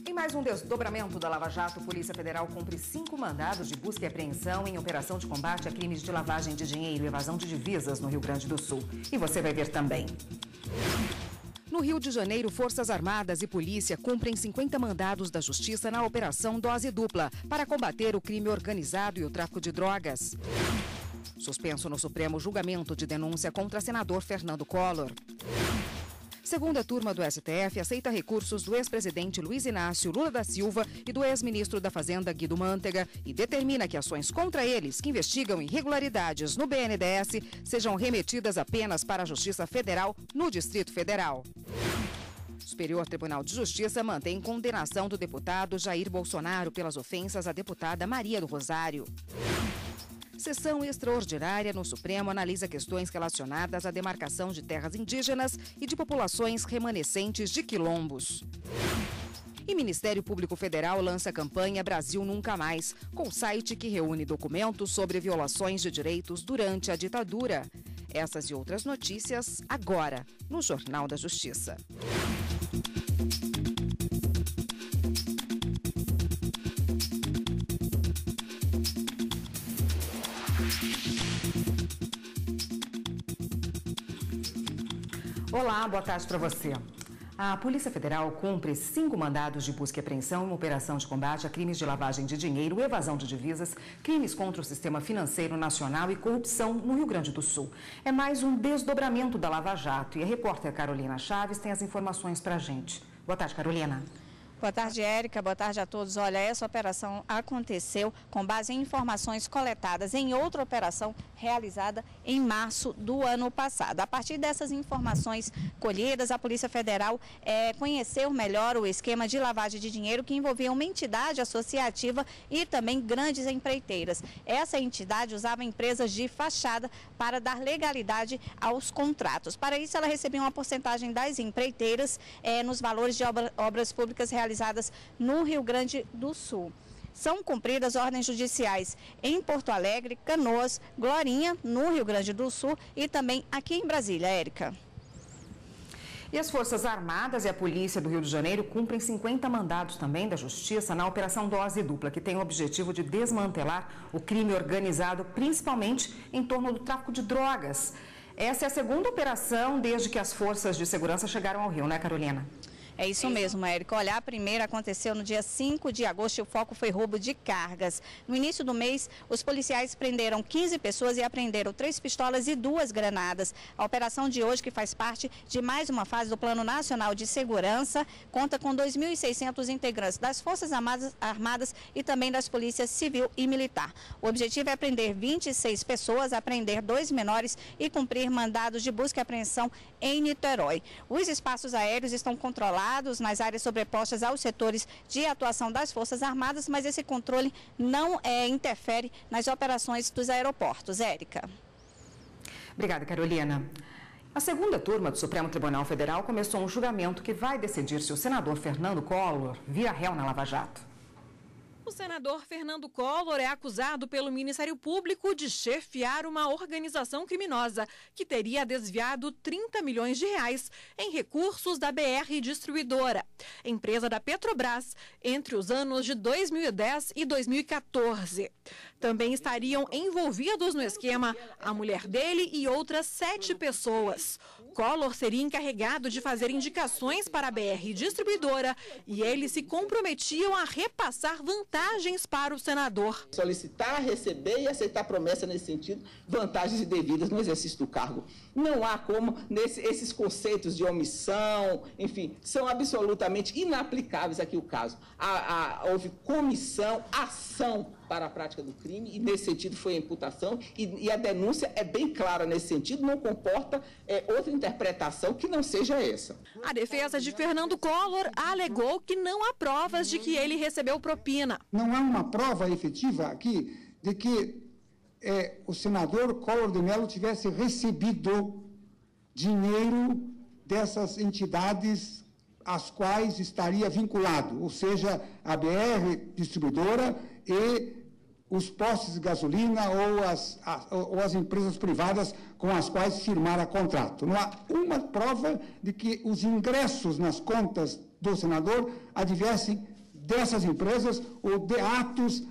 Em mais um desdobramento da Lava Jato, a Polícia Federal cumpre 5 mandados de busca e apreensão em operação de combate a crimes de lavagem de dinheiro e evasão de divisas no Rio Grande do Sul. E você vai ver também. No Rio de Janeiro, Forças Armadas e Polícia cumprem 50 mandados da Justiça na Operação Dose Dupla para combater o crime organizado e o tráfico de drogas. Suspenso no Supremo julgamento de denúncia contra senador Fernando Collor. Segunda turma do STF aceita recursos do ex-presidente Luiz Inácio Lula da Silva e do ex-ministro da Fazenda Guido Mantega e determina que ações contra eles que investigam irregularidades no BNDES sejam remetidas apenas para a Justiça Federal no Distrito Federal. O Superior Tribunal de Justiça mantém condenação do deputado Jair Bolsonaro pelas ofensas à deputada Maria do Rosário. Sessão extraordinária no Supremo analisa questões relacionadas à demarcação de terras indígenas e de populações remanescentes de quilombos. E Ministério Público Federal lança a campanha Brasil Nunca Mais, com site que reúne documentos sobre violações de direitos durante a ditadura. Essas e outras notícias agora, no Jornal da Justiça. Olá, boa tarde para você. A Polícia Federal cumpre 5 mandados de busca e apreensão em uma operação de combate a crimes de lavagem de dinheiro, evasão de divisas, crimes contra o sistema financeiro nacional e corrupção no Rio Grande do Sul. É mais um desdobramento da Lava Jato e a repórter Carolina Chaves tem as informações para a gente. Boa tarde, Carolina. Boa tarde, Érica. Boa tarde a todos. Olha, essa operação aconteceu com base em informações coletadas em outra operação realizada em março do ano passado. A partir dessas informações colhidas, a Polícia Federal conheceu melhor o esquema de lavagem de dinheiro que envolvia uma entidade associativa e também grandes empreiteiras. Essa entidade usava empresas de fachada para dar legalidade aos contratos. Para isso, ela recebia uma porcentagem das empreiteiras nos valores de obras públicas realizadas no Rio Grande do Sul. São cumpridas ordens judiciais em Porto Alegre, Canoas, Glorinha, no Rio Grande do Sul e também aqui em Brasília, Érica. E as Forças Armadas e a Polícia do Rio de Janeiro cumprem 50 mandados também da Justiça na Operação Dose Dupla, que tem o objetivo de desmantelar o crime organizado, principalmente em torno do tráfico de drogas. Essa é a segunda operação desde que as forças de segurança chegaram ao Rio, né, Carolina? É isso mesmo, Érica. Olha, a primeira aconteceu no dia 5 de agosto e o foco foi roubo de cargas. No início do mês, os policiais prenderam 15 pessoas e apreenderam 3 pistolas e 2 granadas. A operação de hoje, que faz parte de mais uma fase do Plano Nacional de Segurança, conta com 2.600 integrantes das Forças Armadas e também das Polícias Civil e Militar. O objetivo é prender 26 pessoas, apreender 2 menores e cumprir mandados de busca e apreensão em Niterói. Os espaços aéreos estão controlados nas áreas sobrepostas aos setores de atuação das Forças Armadas, mas esse controle não interfere nas operações dos aeroportos. Érica. Obrigada, Carolina. A segunda turma do Supremo Tribunal Federal começou um julgamento que vai decidir se o senador Fernando Collor vira réu na Lava Jato. O senador Fernando Collor é acusado pelo Ministério Público de chefiar uma organização criminosa que teria desviado 30 milhões de reais em recursos da BR Distribuidora, empresa da Petrobras, entre os anos de 2010 e 2014. Também estariam envolvidos no esquema a mulher dele e outras 7 pessoas. Collor seria encarregado de fazer indicações para a BR Distribuidora e eles se comprometiam a repassar vantagens para o senador. Solicitar, receber e aceitar promessa nesse sentido, vantagens indevidas no exercício do cargo. Não há como, esses conceitos de omissão, enfim, são absolutamente inaplicáveis aqui o caso. Houve comissão, ação para a prática do crime e nesse sentido foi a imputação e a denúncia é bem clara nesse sentido, não comporta outra interpretação que não seja essa. A defesa de Fernando Collor alegou que não há provas de que ele recebeu propina. Não há uma prova efetiva aqui de que o senador Collor de Mello tivesse recebido dinheiro dessas entidades às quais estaria vinculado, ou seja, a BR Distribuidora e os postos de gasolina ou as empresas privadas com as quais firmara contrato. Não há uma prova de que os ingressos nas contas do senador advessem dessas empresas ou de atos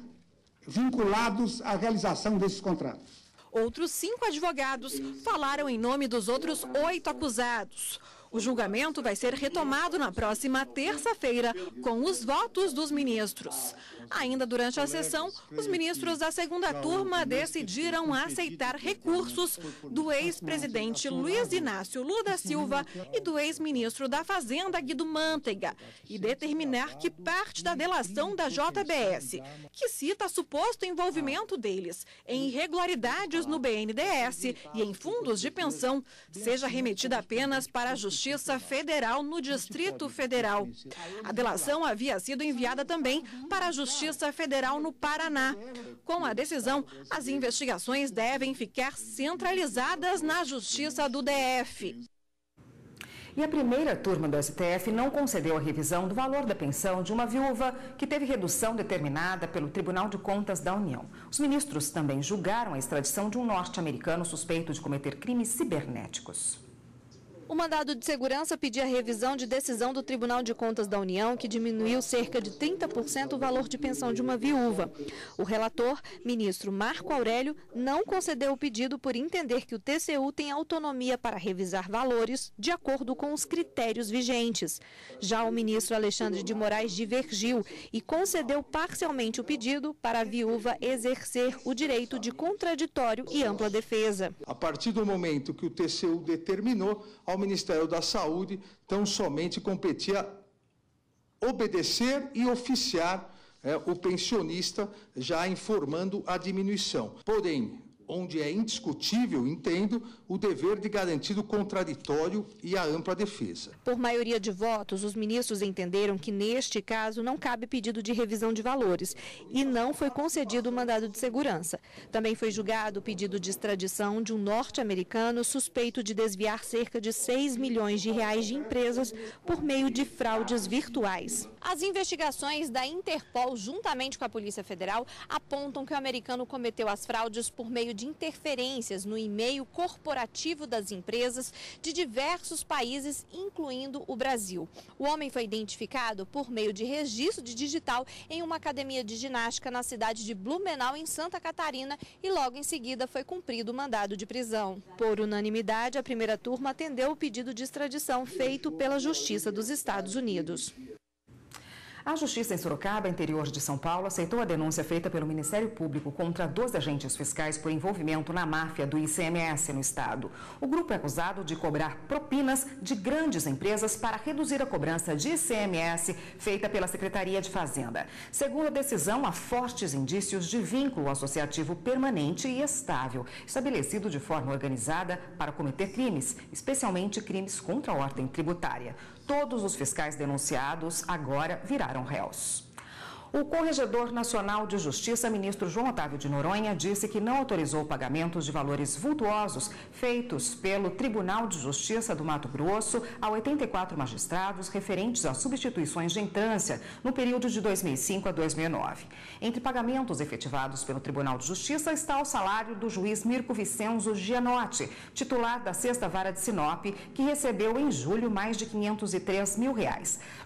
vinculados à realização desses contratos. Outros 5 advogados falaram em nome dos outros 8 acusados. O julgamento vai ser retomado na próxima terça-feira, com os votos dos ministros. Ainda durante a sessão, os ministros da segunda turma decidiram aceitar recursos do ex-presidente Luiz Inácio Lula da Silva e do ex-ministro da Fazenda, Guido Mantega, e determinar que parte da delação da JBS, que cita suposto envolvimento deles em irregularidades no BNDES e em fundos de pensão, seja remetida apenas para a Justiça Federal no Distrito Federal. A delação havia sido enviada também para a Justiça Federal no Paraná. Com a decisão, as investigações devem ficar centralizadas na Justiça do DF. E a primeira turma do STF não concedeu a revisão do valor da pensão de uma viúva que teve redução determinada pelo Tribunal de Contas da União. Os ministros também julgaram a extradição de um norte-americano suspeito de cometer crimes cibernéticos. O mandado de segurança pedia a revisão de decisão do Tribunal de Contas da União, que diminuiu cerca de 30% o valor de pensão de uma viúva. O relator, ministro Marco Aurélio, não concedeu o pedido por entender que o TCU tem autonomia para revisar valores de acordo com os critérios vigentes. Já o ministro Alexandre de Moraes divergiu e concedeu parcialmente o pedido para a viúva exercer o direito de contraditório e ampla defesa. A partir do momento que o TCU determinou, ao Ministério da Saúde, então somente competia obedecer e oficiar o pensionista, já informando a diminuição. Porém, onde é indiscutível, entendo, o dever de garantir o contraditório e a ampla defesa. Por maioria de votos, os ministros entenderam que, neste caso, não cabe pedido de revisão de valores e não foi concedido o mandado de segurança. Também foi julgado o pedido de extradição de um norte-americano suspeito de desviar cerca de 6 milhões de reais de empresas por meio de fraudes virtuais. As investigações da Interpol, juntamente com a Polícia Federal, apontam que o americano cometeu as fraudes por meio de interferências no e-mail corporativo das empresas de diversos países, incluindo o Brasil. O homem foi identificado por meio de registro de digital em uma academia de ginástica na cidade de Blumenau, em Santa Catarina, e logo em seguida foi cumprido o mandado de prisão. Por unanimidade, a primeira turma atendeu o pedido de extradição feito pela Justiça dos Estados Unidos. A Justiça em Sorocaba, interior de São Paulo, aceitou a denúncia feita pelo Ministério Público contra 12 agentes fiscais por envolvimento na máfia do ICMS no estado. O grupo é acusado de cobrar propinas de grandes empresas para reduzir a cobrança de ICMS feita pela Secretaria de Fazenda. Segundo a decisão, há fortes indícios de vínculo associativo permanente e estável, estabelecido de forma organizada para cometer crimes, especialmente crimes contra a ordem tributária. Todos os fiscais denunciados agora viraram réus. O Corregedor Nacional de Justiça, ministro João Otávio de Noronha, disse que não autorizou pagamentos de valores vultuosos feitos pelo Tribunal de Justiça do Mato Grosso a 84 magistrados referentes a substituições de entrância no período de 2005 a 2009. Entre pagamentos efetivados pelo Tribunal de Justiça está o salário do juiz Mirko Vicenzo Gianotti, titular da 6ª Vara de Sinop, que recebeu em julho mais de R$503 mil.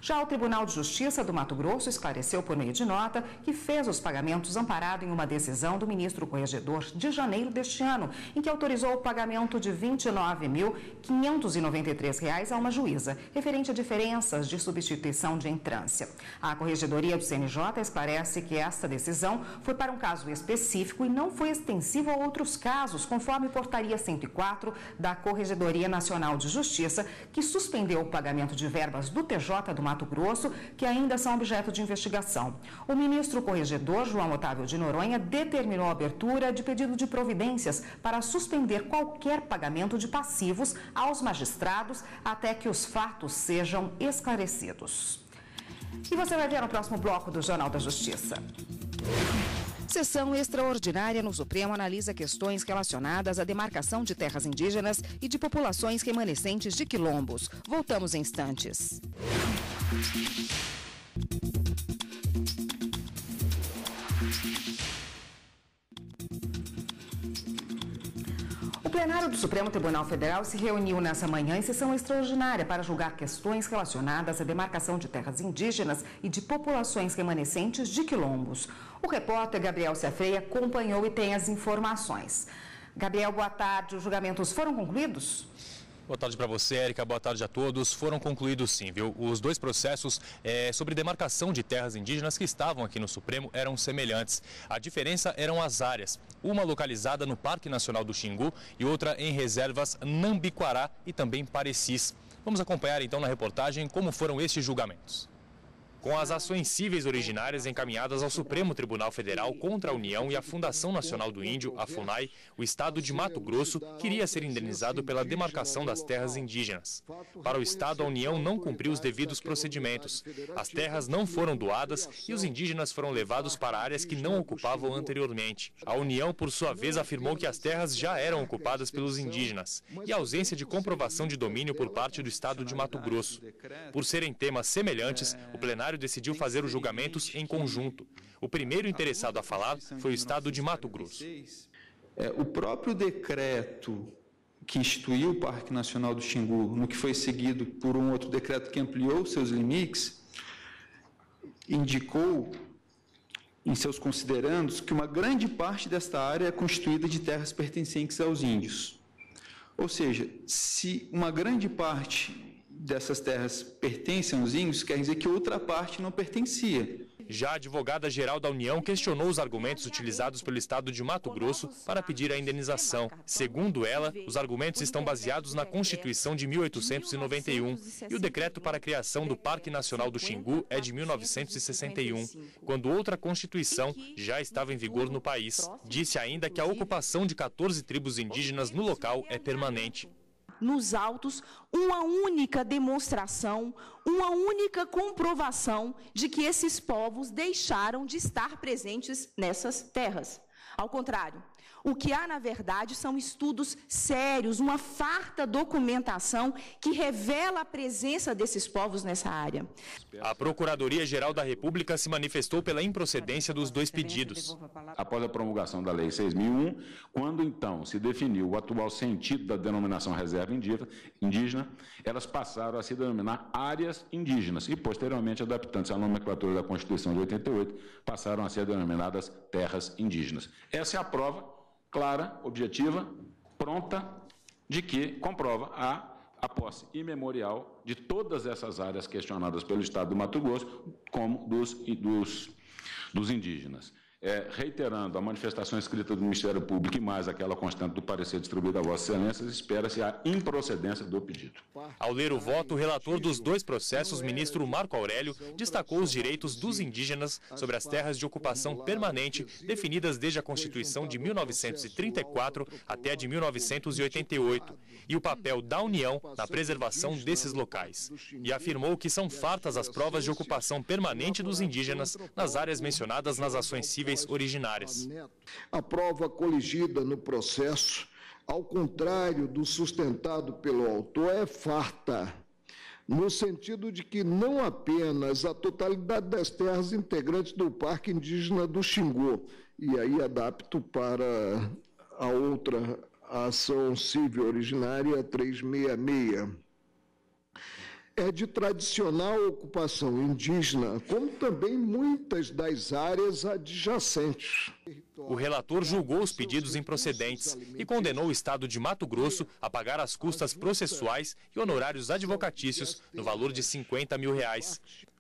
Já o Tribunal de Justiça do Mato Grosso esclareceu por meio de nota que fez os pagamentos amparado em uma decisão do ministro corregedor de janeiro deste ano, em que autorizou o pagamento de R$ 29.593 a uma juíza, referente a diferenças de substituição de entrância. A Corregedoria do CNJ esclarece que esta decisão foi para um caso específico e não foi extensiva a outros casos, conforme portaria 104 da Corregedoria Nacional de Justiça, que suspendeu o pagamento de verbas do TJ do Mato Grosso, que ainda são objeto de investigação. O ministro corregedor, João Otávio de Noronha, determinou a abertura de pedido de providências para suspender qualquer pagamento de passivos aos magistrados até que os fatos sejam esclarecidos. E você vai ver no próximo bloco do Jornal da Justiça. Sessão extraordinária no Supremo analisa questões relacionadas à demarcação de terras indígenas e de populações remanescentes de quilombos. Voltamos em instantes. O plenário do Supremo Tribunal Federal se reuniu nessa manhã em sessão extraordinária para julgar questões relacionadas à demarcação de terras indígenas e de populações remanescentes de quilombos. O repórter Gabriel Ciafreia acompanhou e tem as informações. Gabriel, boa tarde. Os julgamentos foram concluídos? Boa tarde para você, Érica. Boa tarde a todos. Foram concluídos sim, viu? Os dois processos sobre demarcação de terras indígenas que estavam aqui no Supremo eram semelhantes. A diferença eram as áreas, uma localizada no Parque Nacional do Xingu e outra em reservas Nambiquará e também Parecis. Vamos acompanhar então na reportagem como foram estes julgamentos. Com as ações cíveis originárias encaminhadas ao Supremo Tribunal Federal contra a União e a Fundação Nacional do Índio, a FUNAI, o estado de Mato Grosso queria ser indenizado pela demarcação das terras indígenas. Para o estado, a União não cumpriu os devidos procedimentos. As terras não foram doadas e os indígenas foram levados para áreas que não ocupavam anteriormente. A União, por sua vez, afirmou que as terras já eram ocupadas pelos indígenas e a ausência de comprovação de domínio por parte do estado de Mato Grosso. Por serem temas semelhantes, o plenário decidiu fazer os julgamentos em conjunto. O primeiro interessado a falar foi o estado de Mato Grosso. O próprio decreto que instituiu o Parque Nacional do Xingu, no que foi seguido por um outro decreto que ampliou seus limites, indicou em seus considerandos que uma grande parte desta área é constituída de terras pertencentes aos índios. Ou seja, se uma grande parte dessas terras pertencem aos índios, quer dizer que outra parte não pertencia. Já a advogada-geral da União questionou os argumentos utilizados pelo estado de Mato Grosso para pedir a indenização. Segundo ela, os argumentos estão baseados na Constituição de 1891 e o decreto para a criação do Parque Nacional do Xingu é de 1961, quando outra Constituição já estava em vigor no país. Disse ainda que a ocupação de 14 tribos indígenas no local é permanente. Nos autos, uma única demonstração, uma única comprovação de que esses povos deixaram de estar presentes nessas terras. Ao contrário, o que há, na verdade, são estudos sérios, uma farta documentação que revela a presença desses povos nessa área. A Procuradoria-Geral da República se manifestou pela improcedência dos dois pedidos. Após a promulgação da Lei 6.001, quando então se definiu o atual sentido da denominação reserva indígena, elas passaram a se denominar áreas indígenas e, posteriormente, adaptando-se à nomenclatura da Constituição de 88, passaram a ser denominadas terras indígenas. Essa é a prova clara, objetiva, pronta, de que comprova a posse imemorial de todas essas áreas questionadas pelo Estado do Mato Grosso, como dos indígenas. Reiterando a manifestação escrita do Ministério Público e mais aquela constante do parecer distribuído a Vossa Excelência, espera-se a improcedência do pedido. Ao ler o voto, o relator dos dois processos, ministro Marco Aurélio, destacou os direitos dos indígenas sobre as terras de ocupação permanente definidas desde a Constituição de 1934 até a de 1988 e o papel da União na preservação desses locais. E afirmou que são fartas as provas de ocupação permanente dos indígenas nas áreas mencionadas nas ações cíveis originárias. A prova coligida no processo, ao contrário do sustentado pelo autor, é farta, no sentido de que não apenas a totalidade das terras integrantes do Parque Indígena do Xingu, e aí adapto para a outra ação civil originária 366, é de tradicional ocupação indígena, como também muitas das áreas adjacentes. O relator julgou os pedidos improcedentes e condenou o Estado de Mato Grosso a pagar as custas processuais e honorários advocatícios no valor de R$50 mil.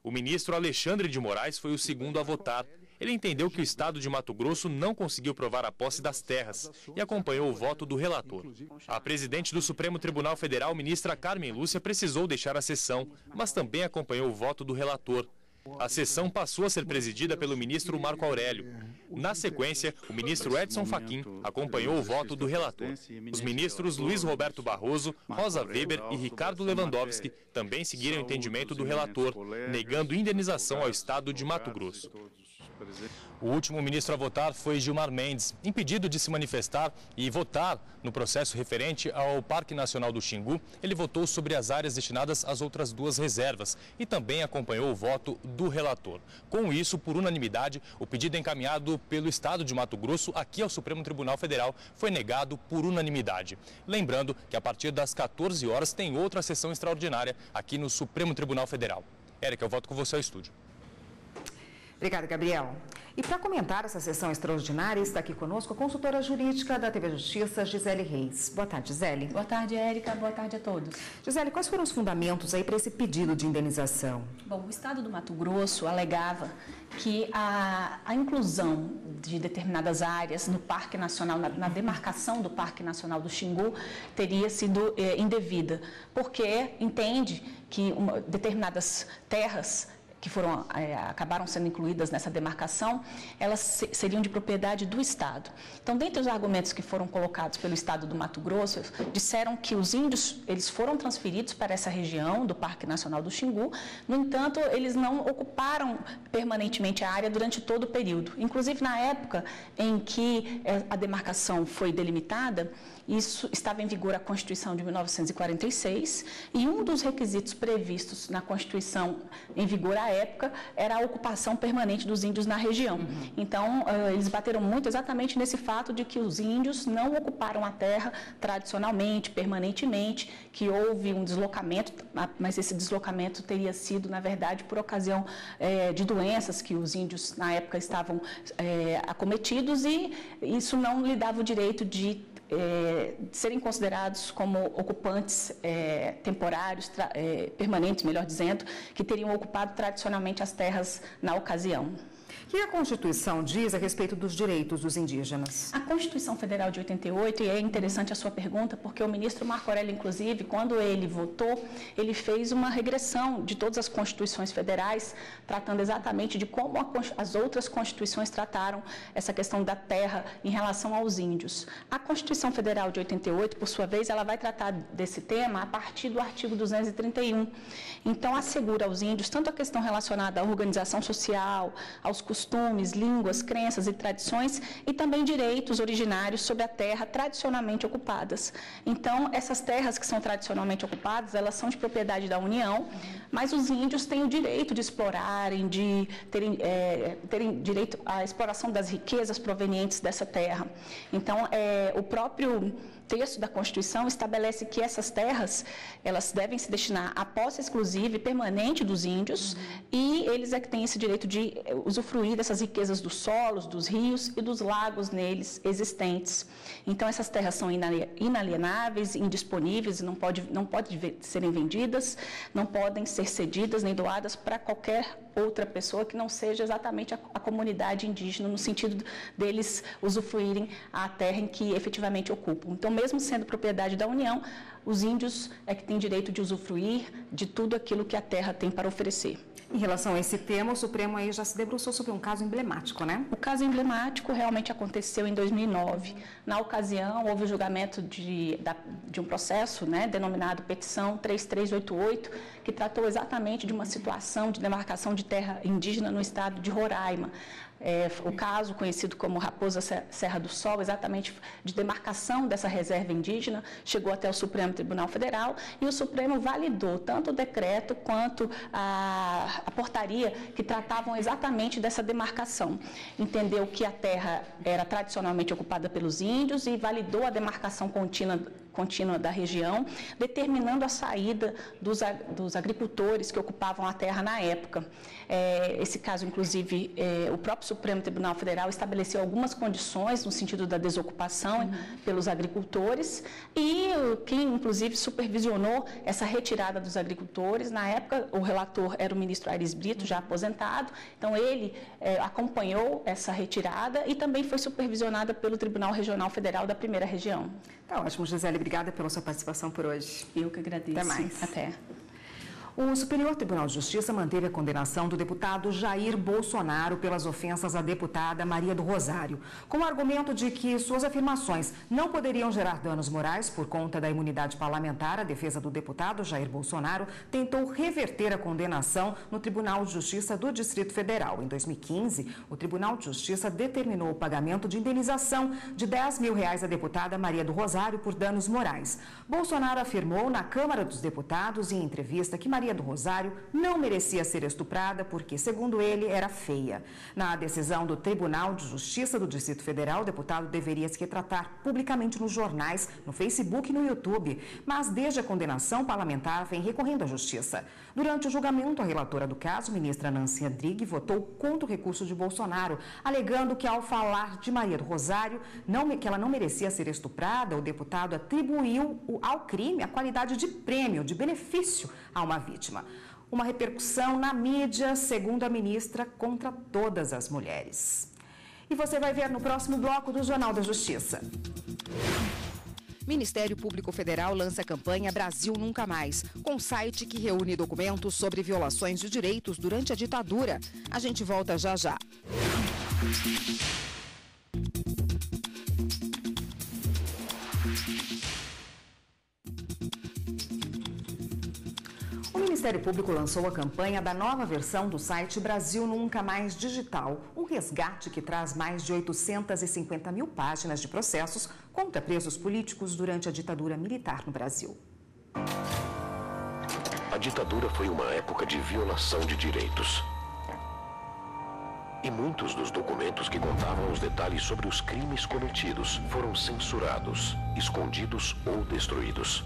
O ministro Alexandre de Moraes foi o segundo a votar. Ele entendeu que o Estado de Mato Grosso não conseguiu provar a posse das terras e acompanhou o voto do relator. A presidente do Supremo Tribunal Federal, ministra Carmen Lúcia, precisou deixar a sessão, mas também acompanhou o voto do relator. A sessão passou a ser presidida pelo ministro Marco Aurélio. Na sequência, o ministro Edson Fachin acompanhou o voto do relator. Os ministros Luiz Roberto Barroso, Rosa Weber e Ricardo Lewandowski também seguiram o entendimento do relator, negando indenização ao Estado de Mato Grosso. O último ministro a votar foi Gilmar Mendes, impedido de se manifestar e votar no processo referente ao Parque Nacional do Xingu. Ele votou sobre as áreas destinadas às outras duas reservas e também acompanhou o voto do relator. Com isso, por unanimidade, o pedido encaminhado pelo Estado de Mato Grosso aqui ao Supremo Tribunal Federal foi negado por unanimidade. Lembrando que a partir das 14 horas tem outra sessão extraordinária aqui no Supremo Tribunal Federal. Érica, eu volto com você ao estúdio. Obrigada, Gabriel. E para comentar essa sessão extraordinária, está aqui conosco a consultora jurídica da TV Justiça, Gisele Reis. Boa tarde, Gisele. Boa tarde, Érica. Boa tarde a todos. Gisele, quais foram os fundamentos aí para esse pedido de indenização? Bom, o Estado do Mato Grosso alegava que a inclusão de determinadas áreas no Parque Nacional, na demarcação do Parque Nacional do Xingu, teria sido indevida, porque entende que determinadas terras que acabaram sendo incluídas nessa demarcação, elas seriam de propriedade do Estado. Então, dentre os argumentos que foram colocados pelo Estado do Mato Grosso, disseram que os índios, eles foram transferidos para essa região do Parque Nacional do Xingu, no entanto, eles não ocuparam permanentemente a área durante todo o período. Inclusive, na época em que a demarcação foi delimitada, isso estava em vigor a Constituição de 1946 e um dos requisitos previstos na Constituição em vigor à época era a ocupação permanente dos índios na região. Então, eles bateram muito exatamente nesse fato de que os índios não ocuparam a terra tradicionalmente, permanentemente, que houve um deslocamento, mas esse deslocamento teria sido, na verdade, por ocasião de doenças que os índios, na época, estavam acometidos e isso não lhe dava o direito de serem considerados como ocupantes temporários, permanentes, melhor dizendo, que teriam ocupado tradicionalmente as terras na ocasião. O que a Constituição diz a respeito dos direitos dos indígenas? A Constituição Federal de 88, e é interessante a sua pergunta, porque o ministro Marco Aurélio, inclusive, quando ele votou, ele fez uma regressão de todas as constituições federais, tratando exatamente de como as outras constituições trataram essa questão da terra em relação aos índios. A Constituição Federal de 88, por sua vez, ela vai tratar desse tema a partir do artigo 231. Então, assegura aos índios tanto a questão relacionada à organização social, aos costumes, línguas, crenças e tradições e também direitos originários sobre a terra tradicionalmente ocupadas. Então, essas terras que são tradicionalmente ocupadas, elas são de propriedade da União, mas os índios têm o direito de explorarem, de terem direito à exploração das riquezas provenientes dessa terra. Então, o próprio texto da Constituição estabelece que essas terras, elas devem se destinar à posse exclusiva e permanente dos índios e eles é que têm esse direito de usufruir dessas riquezas dos solos, dos rios e dos lagos neles existentes. Então, essas terras são inalienáveis, indisponíveis, não podem serem vendidas, não podem ser cedidas nem doadas para qualquer outra pessoa que não seja exatamente a comunidade indígena, no sentido deles usufruírem a terra em que efetivamente ocupam. Então, mesmo sendo propriedade da União, os índios é que têm direito de usufruir de tudo aquilo que a terra tem para oferecer. Em relação a esse tema, o Supremo aí já se debruçou sobre um caso emblemático, né? O caso emblemático realmente aconteceu em 2009. Na ocasião, houve o julgamento de um processo, né, denominado Petição 3388, que tratou exatamente de uma situação de demarcação de terra indígena no estado de Roraima. O caso conhecido como Raposa Serra do Sol, exatamente de demarcação dessa reserva indígena, chegou até o Supremo Tribunal Federal e o Supremo validou tanto o decreto quanto a portaria que tratavam exatamente dessa demarcação. Entendeu que a terra era tradicionalmente ocupada pelos índios e validou a demarcação contínua da região, determinando a saída dos agricultores que ocupavam a terra na época. Esse caso, inclusive, o próprio Supremo Tribunal Federal estabeleceu algumas condições no sentido da desocupação pelos agricultores e quem, inclusive, supervisionou essa retirada dos agricultores. Na época, o relator era o ministro Aires Brito, já aposentado, então ele acompanhou essa retirada e também foi supervisionada pelo Tribunal Regional Federal da Primeira Região. Tá ótimo, Gisele. Obrigada pela sua participação por hoje. Eu que agradeço. Até mais. Até. O Superior Tribunal de Justiça manteve a condenação do deputado Jair Bolsonaro pelas ofensas à deputada Maria do Rosário, com o argumento de que suas afirmações não poderiam gerar danos morais por conta da imunidade parlamentar. A defesa do deputado Jair Bolsonaro tentou reverter a condenação no Tribunal de Justiça do Distrito Federal. Em 2015, o Tribunal de Justiça determinou o pagamento de indenização de R$10 mil à deputada Maria do Rosário por danos morais. Bolsonaro afirmou na Câmara dos Deputados, em entrevista, que Maria do Rosário não merecia ser estuprada porque, segundo ele, era feia. Na decisão do Tribunal de Justiça do Distrito Federal, o deputado deveria se retratar publicamente nos jornais, no Facebook e no YouTube. Mas, desde a condenação, parlamentar vem recorrendo à Justiça. Durante o julgamento, a relatora do caso, ministra Nancy Andrighi, votou contra o recurso de Bolsonaro, alegando que, ao falar de Maria do Rosário, que ela não merecia ser estuprada, o deputado atribuiu ao crime a qualidade de prêmio, de benefício a uma vítima. Uma repercussão na mídia, segundo a ministra, contra todas as mulheres. E você vai ver no próximo bloco do Jornal da Justiça. Ministério Público Federal lança a campanha Brasil Nunca Mais, com site que reúne documentos sobre violações de direitos durante a ditadura. A gente volta já já. O Ministério Público lançou a campanha da nova versão do site Brasil Nunca Mais Digital, um resgate que traz mais de 850 mil páginas de processos contra presos políticos durante a ditadura militar no Brasil. A ditadura foi uma época de violação de direitos. E muitos dos documentos que contavam os detalhes sobre os crimes cometidos foram censurados, escondidos ou destruídos.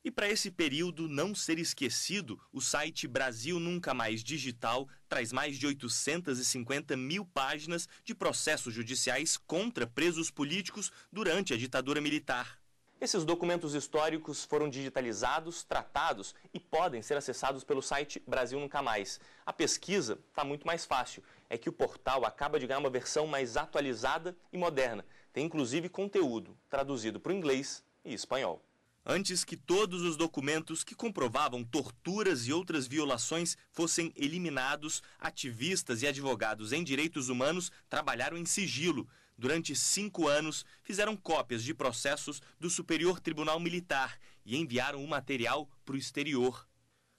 E para esse período não ser esquecido, o site Brasil Nunca Mais Digital traz mais de 850 mil páginas de processos judiciais contra presos políticos durante a ditadura militar. Esses documentos históricos foram digitalizados, tratados e podem ser acessados pelo site Brasil Nunca Mais. A pesquisa está muito mais fácil. É que o portal acaba de ganhar uma versão mais atualizada e moderna. Tem inclusive conteúdo traduzido para o inglês e espanhol. Antes que todos os documentos que comprovavam torturas e outras violações fossem eliminados, ativistas e advogados em direitos humanos trabalharam em sigilo. Durante 5 anos, fizeram cópias de processos do Superior Tribunal Militar e enviaram o material para o exterior.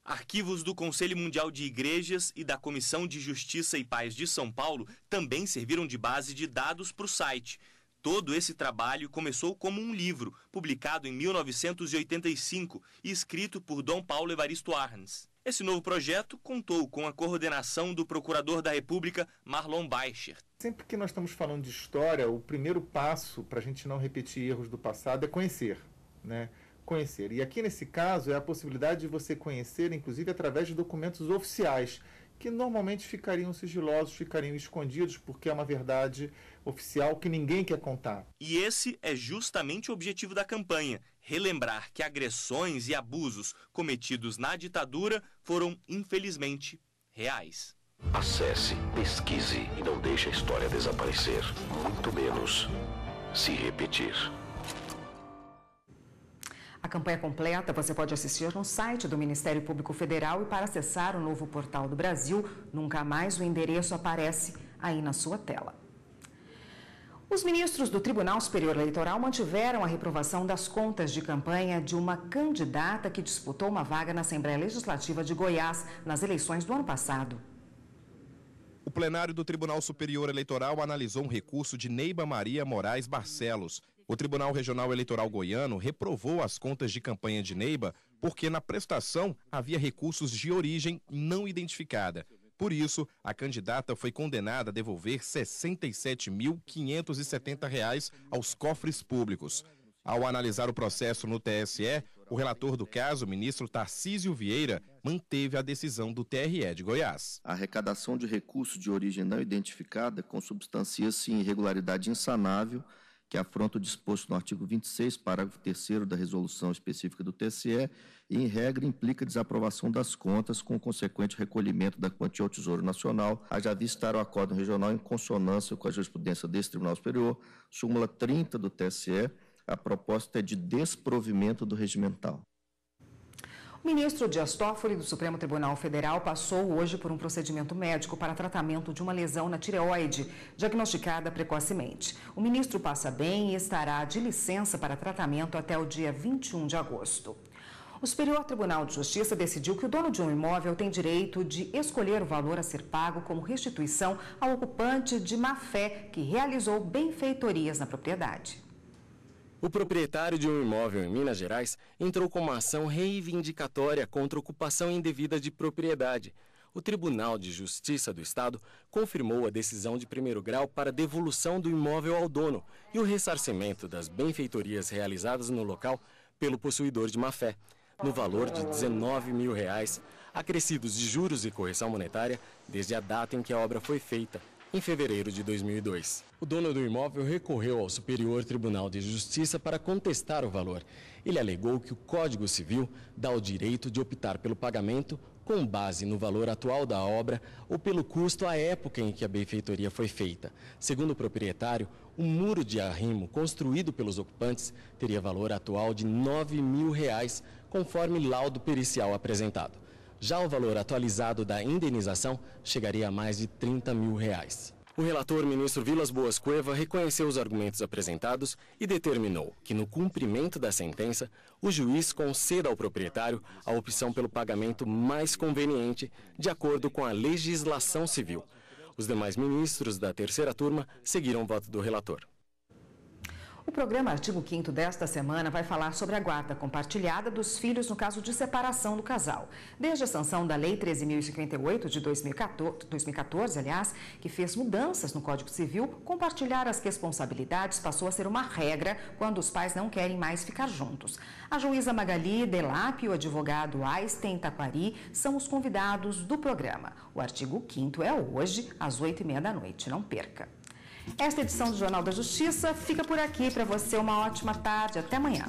Arquivos do Conselho Mundial de Igrejas e da Comissão de Justiça e Paz de São Paulo também serviram de base de dados para o site. Todo esse trabalho começou como um livro, publicado em 1985 e escrito por Dom Paulo Evaristo Arns. Esse novo projeto contou com a coordenação do Procurador da República, Marlon Beichert. Sempre que nós estamos falando de história, o primeiro passo para a gente não repetir erros do passado é conhecer, né? Conhecer. E aqui nesse caso é a possibilidade de você conhecer, inclusive através de documentos oficiais, que normalmente ficariam sigilosos, ficariam escondidos, porque é uma verdade oficial que ninguém quer contar. E esse é justamente o objetivo da campanha: relembrar que agressões e abusos cometidos na ditadura foram, infelizmente, reais. Acesse, pesquise e não deixe a história desaparecer, muito menos se repetir. A campanha completa você pode assistir no site do Ministério Público Federal e para acessar o novo portal do Brasil Nunca Mais, o endereço aparece aí na sua tela. Os ministros do Tribunal Superior Eleitoral mantiveram a reprovação das contas de campanha de uma candidata que disputou uma vaga na Assembleia Legislativa de Goiás nas eleições do ano passado. O plenário do Tribunal Superior Eleitoral analisou um recurso de Neiba Maria Moraes Barcelos. O Tribunal Regional Eleitoral Goiano reprovou as contas de campanha de Neiba porque na prestação havia recursos de origem não identificada. Por isso, a candidata foi condenada a devolver R$ 67.570 aos cofres públicos. Ao analisar o processo no TSE, o relator do caso, o ministro Tarcísio Vieira, manteve a decisão do TRE de Goiás. A arrecadação de recursos de origem não identificada consubstancia-se em irregularidade insanável que afronta o disposto no artigo 26, parágrafo 3º da resolução específica do TSE e, em regra, implica desaprovação das contas com o consequente recolhimento da quantia ao Tesouro Nacional, haja vista estar o acórdão regional em consonância com a jurisprudência desse Tribunal Superior, súmula 30 do TSE, a proposta é de desprovimento do regimental. O ministro Dias Toffoli, do Supremo Tribunal Federal, passou hoje por um procedimento médico para tratamento de uma lesão na tireoide, diagnosticada precocemente. O ministro passa bem e estará de licença para tratamento até o dia 21 de agosto. O Superior Tribunal de Justiça decidiu que o dono de um imóvel tem direito de escolher o valor a ser pago como restituição ao ocupante de má-fé que realizou benfeitorias na propriedade. O proprietário de um imóvel em Minas Gerais entrou com uma ação reivindicatória contra ocupação indevida de propriedade. O Tribunal de Justiça do Estado confirmou a decisão de primeiro grau para devolução do imóvel ao dono e o ressarcimento das benfeitorias realizadas no local pelo possuidor de má-fé, no valor de R$19 mil, acrescidos de juros e correção monetária desde a data em que a obra foi feita, em fevereiro de 2002. O dono do imóvel recorreu ao Superior Tribunal de Justiça para contestar o valor. Ele alegou que o Código Civil dá o direito de optar pelo pagamento com base no valor atual da obra ou pelo custo à época em que a benfeitoria foi feita. Segundo o proprietário, o muro de arrimo construído pelos ocupantes teria valor atual de R$9 mil, conforme laudo pericial apresentado. Já o valor atualizado da indenização chegaria a mais de R$30 mil. O relator, ministro Vilas Boas Cueva, reconheceu os argumentos apresentados e determinou que, no cumprimento da sentença, o juiz conceda ao proprietário a opção pelo pagamento mais conveniente, de acordo com a legislação civil. Os demais ministros da terceira turma seguiram o voto do relator. O programa Artigo 5º desta semana vai falar sobre a guarda compartilhada dos filhos no caso de separação do casal. Desde a sanção da Lei 13.058 de 2014, que fez mudanças no Código Civil, compartilhar as responsabilidades passou a ser uma regra quando os pais não querem mais ficar juntos. A juíza Magali Delap e o advogado Einstein Taquari são os convidados do programa. O Artigo 5º é hoje, às 8h30 da noite. Não perca! Esta edição do Jornal da Justiça fica por aqui. Para você, uma ótima tarde. Até amanhã.